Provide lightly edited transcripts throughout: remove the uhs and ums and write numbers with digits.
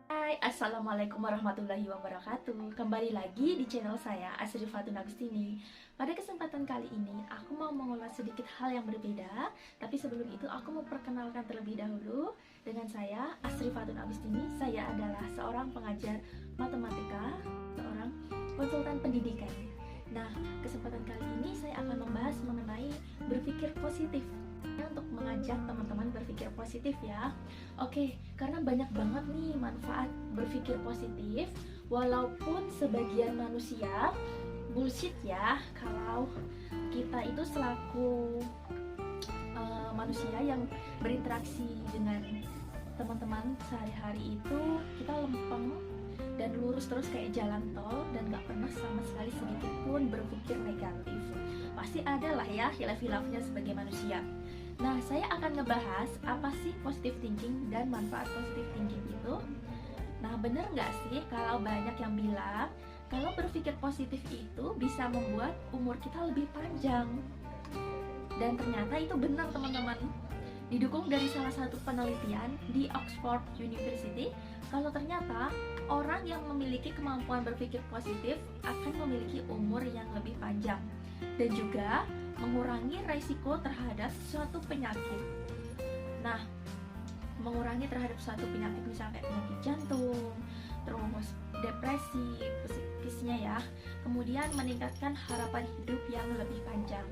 Hai, Assalamualaikum warahmatullahi wabarakatuh. Kembali lagi di channel saya, Asri Fatun Agustini. Pada kesempatan kali ini, aku mau mengulas sedikit hal yang berbeda. Tapi sebelum itu, aku mau perkenalkan terlebih dahulu. Dengan saya, Asri Fatun Agustini. Saya adalah seorang pengajar matematika, seorang konsultan pendidikan. Nah, kesempatan kali ini saya akan membahas mengenai berpikir positif, untuk mengajak teman-teman berpikir positif ya. Oke, karena banyak banget nih manfaat berpikir positif, walaupun sebagian manusia bullshit ya kalau kita itu selaku manusia yang berinteraksi dengan teman-teman sehari-hari itu kita lempeng dan lurus terus kayak jalan tol dan gak pernah sama sekali sedikit pun berpikir negatif. Pasti ada lah ya hilaf-hilafnya sebagai manusia. Nah, saya akan ngebahas apa sih positive thinking dan manfaat positive thinking itu. Nah, bener nggak sih kalau banyak yang bilang kalau berpikir positif itu bisa membuat umur kita lebih panjang? Dan ternyata itu benar teman-teman. Didukung dari salah satu penelitian di Oxford University, kalau ternyata orang yang memiliki kemampuan berpikir positif akan memiliki umur yang lebih panjang dan juga mengurangi resiko terhadap suatu penyakit. Nah, mengurangi terhadap suatu penyakit misalnya penyakit jantung, terus depresi, psikisnya ya, kemudian meningkatkan harapan hidup yang lebih panjang.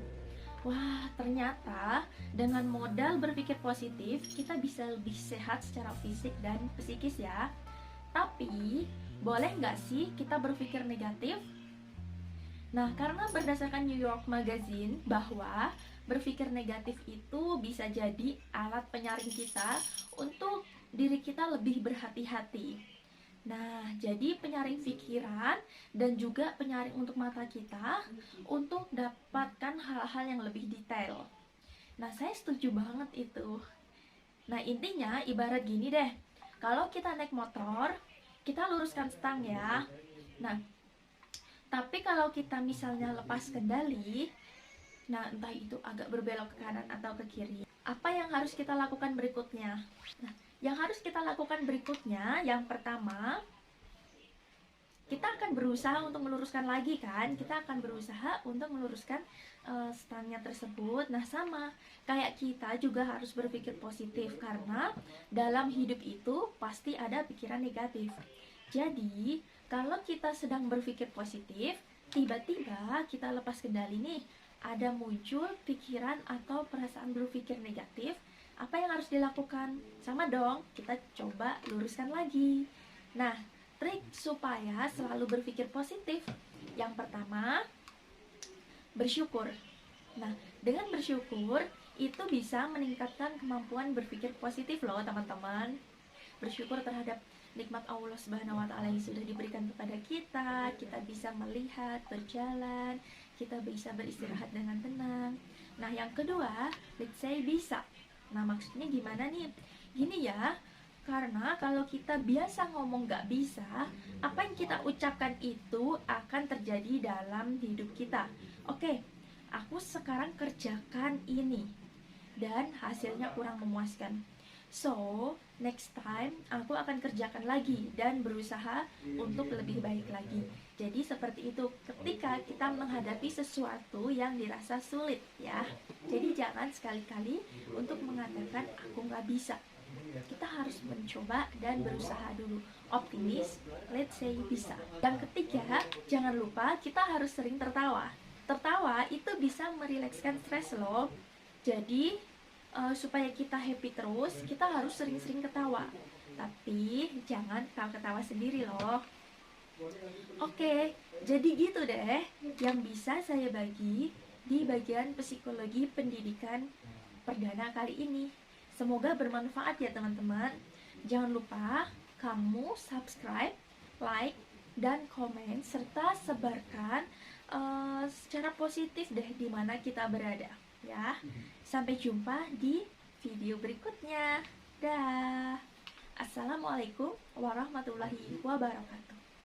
Wah, ternyata dengan modal berpikir positif, kita bisa lebih sehat secara fisik dan psikis ya. Tapi, boleh nggak sih kita berpikir negatif? Nah, karena berdasarkan New York Magazine bahwa berpikir negatif itu bisa jadi alat penyaring kita untuk diri kita lebih berhati-hati. Nah, jadi penyaring pikiran dan juga penyaring untuk mata kita untuk dapatkan hal-hal yang lebih detail. Nah, saya setuju banget itu. Nah, intinya ibarat gini deh. Kalau kita naik motor, kita luruskan stang ya. Nah, tapi kalau kita misalnya lepas kendali, nah entah itu agak berbelok ke kanan atau ke kiri, apa yang harus kita lakukan berikutnya? Nah, yang harus kita lakukan berikutnya, yang pertama, kita akan berusaha untuk meluruskan lagi kan, kita akan berusaha untuk meluruskan stangnya tersebut. Nah, sama kayak kita juga harus berpikir positif, karena dalam hidup itu pasti ada pikiran negatif. Jadi kalau kita sedang berpikir positif, tiba-tiba kita lepas kendali nih, ada muncul pikiran atau perasaan berpikir negatif, apa yang harus dilakukan? Sama dong, kita coba luruskan lagi. Nah, trik supaya selalu berpikir positif, yang pertama, bersyukur. Nah, dengan bersyukur itu bisa meningkatkan kemampuan berpikir positif loh teman-teman. Bersyukur terhadap nikmat Allah Subhanahu wa taala yang sudah diberikan kepada kita. Kita bisa melihat, berjalan, kita bisa beristirahat dengan tenang. Nah, yang kedua, let's say bisa. Nah, maksudnya gimana nih? Gini ya, karena kalau kita biasa ngomong gak bisa, apa yang kita ucapkan itu akan terjadi dalam hidup kita. Oke, aku sekarang kerjakan ini dan hasilnya kurang memuaskan. So, next time aku akan kerjakan lagi dan berusaha untuk lebih baik lagi. Jadi seperti itu ketika kita menghadapi sesuatu yang dirasa sulit ya. Jadi jangan sekali-kali untuk mengatakan aku nggak bisa. Kita harus mencoba dan berusaha dulu. Optimis, let's say bisa. Yang ketiga, jangan lupa kita harus sering tertawa. Tertawa itu bisa merilekskan stres loh. Jadi supaya kita happy terus, kita harus sering-sering ketawa. Tapi jangan ketawa sendiri loh. Oke, jadi gitu deh yang bisa saya bagi di bagian psikologi pendidikan perdana kali ini. Semoga bermanfaat ya teman-teman. Jangan lupa kamu subscribe, like, dan komen serta sebarkan secara positif deh di mana kita berada ya. Sampai jumpa di video berikutnya. Dah. Assalamualaikum warahmatullahi wabarakatuh.